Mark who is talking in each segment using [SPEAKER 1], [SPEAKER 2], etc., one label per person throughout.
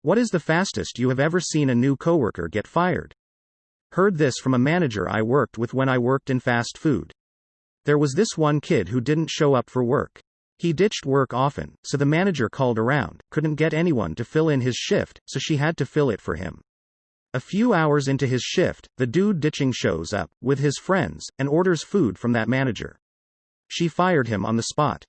[SPEAKER 1] What is the fastest you have ever seen a new coworker get fired? Heard this from a manager I worked with when I worked in fast food. There was this one kid who didn't show up for work. He ditched work often, so the manager called around, couldn't get anyone to fill in his shift, so she had to fill it for him. A few hours into his shift, the dude ditching shows up, with his friends, and orders food from that manager. She fired him on the spot.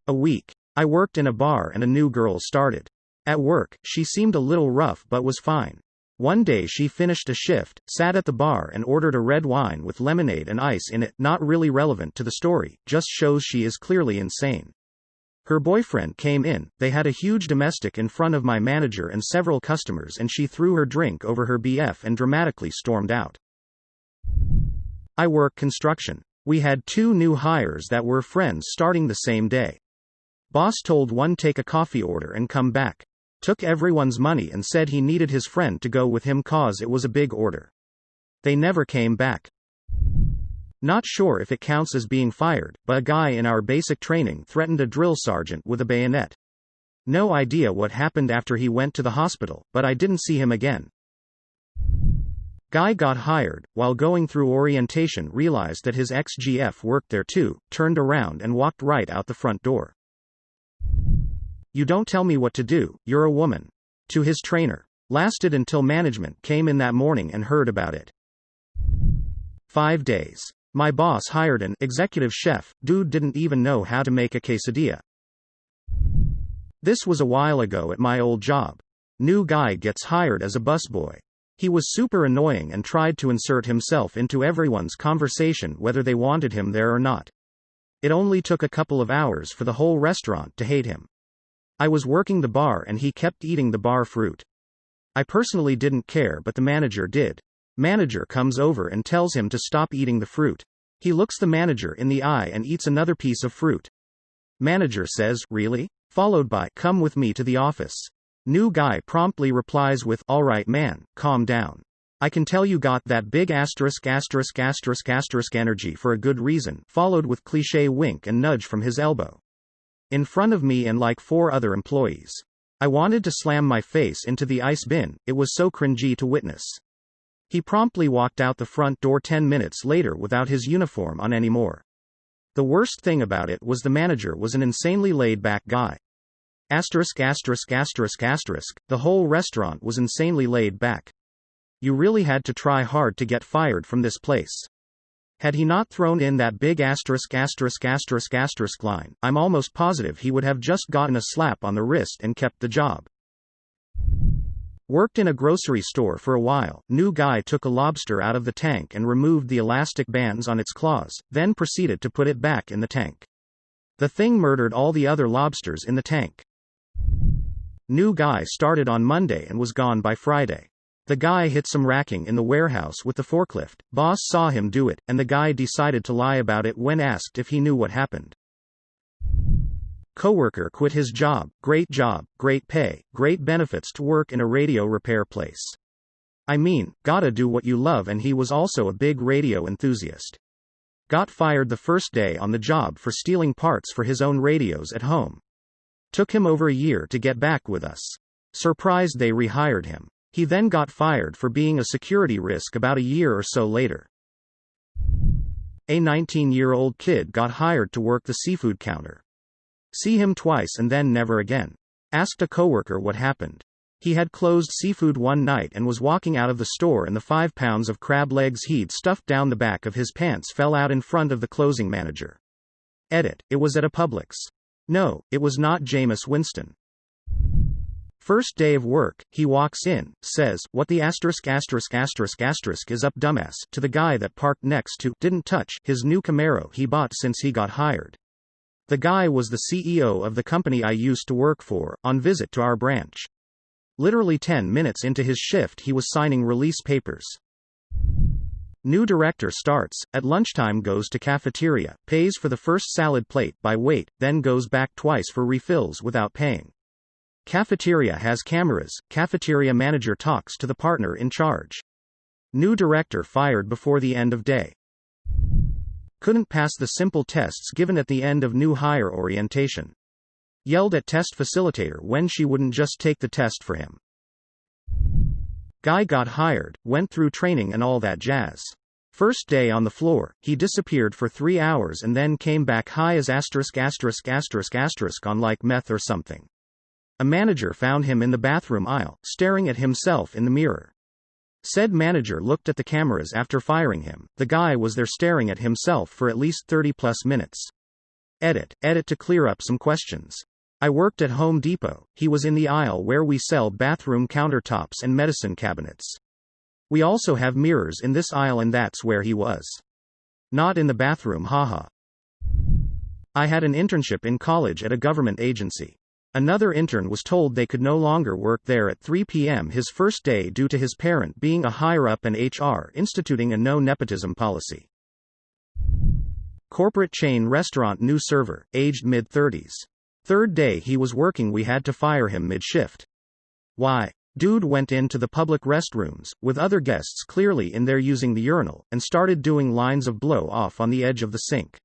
[SPEAKER 1] A week. I worked in a bar and a new girl started. At work, she seemed a little rough but was fine. One day she finished a shift, sat at the bar and ordered a red wine with lemonade and ice in it. Not really relevant to the story, just shows she is clearly insane. Her boyfriend came in, they had a huge domestic in front of my manager and several customers, and she threw her drink over her BF and dramatically stormed out. I work construction. We had 2 new hires that were friends starting the same day. Boss told one take a coffee order and come back. Took everyone's money and said he needed his friend to go with him cause it was a big order. They never came back. Not sure if it counts as being fired, but a guy in our basic training threatened a drill sergeant with a bayonet. No idea what happened after he went to the hospital, but I didn't see him again. Guy got hired, while going through orientation realized that his ex-GF worked there too, turned around and walked right out the front door. You don't tell me what to do, you're a woman. To his trainer. Lasted until management came in that morning and heard about it. 5 days. My boss hired an executive chef, dude didn't even know how to make a quesadilla. This was a while ago at my old job. New guy gets hired as a busboy. He was super annoying and tried to insert himself into everyone's conversation whether they wanted him there or not. It only took a couple of hours for the whole restaurant to hate him. I was working the bar and he kept eating the bar fruit. I personally didn't care, but the manager did. Manager comes over and tells him to stop eating the fruit. He looks the manager in the eye and eats another piece of fruit. Manager says, "Really?" Followed by, "Come with me to the office." New guy promptly replies with, "All right man, calm down. I can tell you got that big asterisk energy for a good reason," followed with cliché wink and nudge from his elbow. In front of me and like 4 other employees. I wanted to slam my face into the ice bin, it was so cringy to witness. He promptly walked out the front door 10 minutes later without his uniform on anymore. The worst thing about it was the manager was an insanely laid-back guy. The whole restaurant was insanely laid back. You really had to try hard to get fired from this place. Had he not thrown in that big asterisk line, I'm almost positive he would have just gotten a slap on the wrist and kept the job. Worked in a grocery store for a while. New guy took a lobster out of the tank and removed the elastic bands on its claws, then proceeded to put it back in the tank. The thing murdered all the other lobsters in the tank. New guy started on Monday and was gone by Friday. The guy hit some racking in the warehouse with the forklift. Boss saw him do it, and the guy decided to lie about it when asked if he knew what happened. Coworker quit his job, great pay, great benefits to work in a radio repair place. I mean, gotta do what you love, and he was also a big radio enthusiast. Got fired the first day on the job for stealing parts for his own radios at home. Took him over a year to get back with us. Surprised they rehired him. He then got fired for being a security risk about a year or so later. A 19-year-old kid got hired to work the seafood counter. See him twice and then never again. Asked a coworker what happened. He had closed seafood one night and was walking out of the store, and the 5 pounds of crab legs he'd stuffed down the back of his pants fell out in front of the closing manager. Edit, it was at a Publix. No, it was not Jameis Winston. First day of work, he walks in, says, "What the asterisk is up dumbass," to the guy that parked next to, didn't touch, his new Camaro he bought since he got hired. The guy was the CEO of the company I used to work for, on visit to our branch. Literally 10 minutes into his shift he was signing release papers. New director starts, at lunchtime goes to cafeteria, pays for the first salad plate by weight, then goes back twice for refills without paying. Cafeteria has cameras, cafeteria manager talks to the partner in charge. New director fired before the end of day. Couldn't pass the simple tests given at the end of new hire orientation. Yelled at test facilitator when she wouldn't just take the test for him. Guy got hired, went through training and all that jazz. First day on the floor, he disappeared for 3 hours and then came back high as ***** on like meth or something. A manager found him in the bathroom aisle, staring at himself in the mirror. Said manager looked at the cameras after firing him. The guy was there staring at himself for at least 30+ minutes. Edit to clear up some questions. I worked at Home Depot. He was in the aisle where we sell bathroom countertops and medicine cabinets. We also have mirrors in this aisle and that's where he was. Not in the bathroom, haha. I had an internship in college at a government agency. Another intern was told they could no longer work there at 3 p.m. his first day due to his parent being a higher-up and HR instituting a no nepotism policy. Corporate chain restaurant new server, aged mid-30s. Third day he was working, we had to fire him mid-shift. Why? Dude went into the public restrooms, with other guests clearly in there using the urinal, and started doing lines of blow off on the edge of the sink.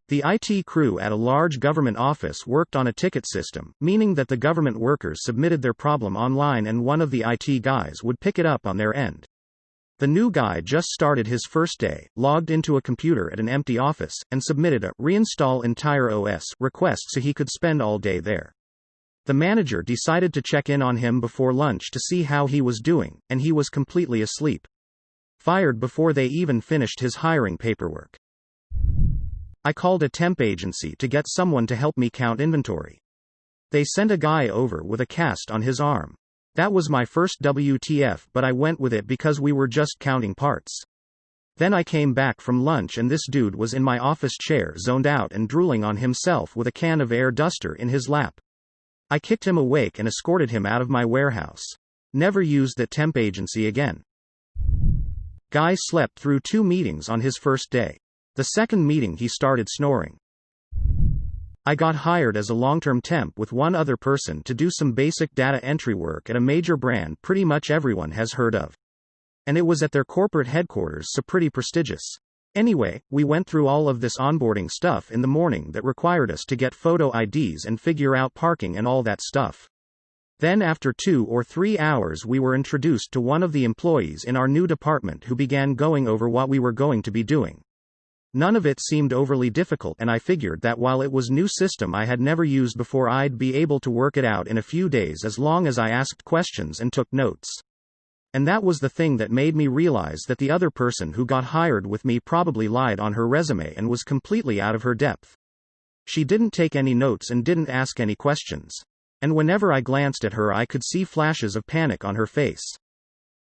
[SPEAKER 1] The IT crew at a large government office worked on a ticket system, meaning that the government workers submitted their problem online and one of the IT guys would pick it up on their end. The new guy just started his first day, logged into a computer at an empty office, and submitted a reinstall entire OS request so he could spend all day there. The manager decided to check in on him before lunch to see how he was doing, and he was completely asleep. Fired before they even finished his hiring paperwork. I called a temp agency to get someone to help me count inventory. They sent a guy over with a cast on his arm. That was my first WTF, but I went with it because we were just counting parts. Then I came back from lunch and this dude was in my office chair zoned out and drooling on himself with a can of air duster in his lap. I kicked him awake and escorted him out of my warehouse. Never used that temp agency again. Guy slept through 2 meetings on his first day. The second meeting he started snoring. I got hired as a long-term temp with one other person to do some basic data entry work at a major brand pretty much everyone has heard of. And it was at their corporate headquarters, so pretty prestigious. Anyway, we went through all of this onboarding stuff in the morning that required us to get photo IDs and figure out parking and all that stuff. Then after 2 or 3 hours we were introduced to one of the employees in our new department who began going over what we were going to be doing. None of it seemed overly difficult and I figured that while it was new system I had never used before I'd be able to work it out in a few days as long as I asked questions and took notes. And that was the thing that made me realize that the other person who got hired with me probably lied on her resume and was completely out of her depth. She didn't take any notes and didn't ask any questions. And whenever I glanced at her I could see flashes of panic on her face.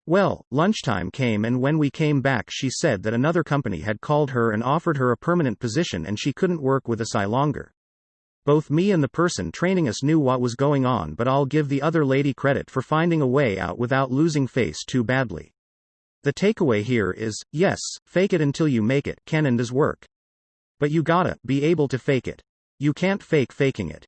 [SPEAKER 1] Well, lunchtime came and when we came back she said that another company had called her and offered her a permanent position and she couldn't work with us longer. Both me and the person training us knew what was going on, but I'll give the other lady credit for finding a way out without losing face too badly. The takeaway here is, yes, fake it until you make it, can and does work. But you gotta be able to fake it. You can't fake faking it.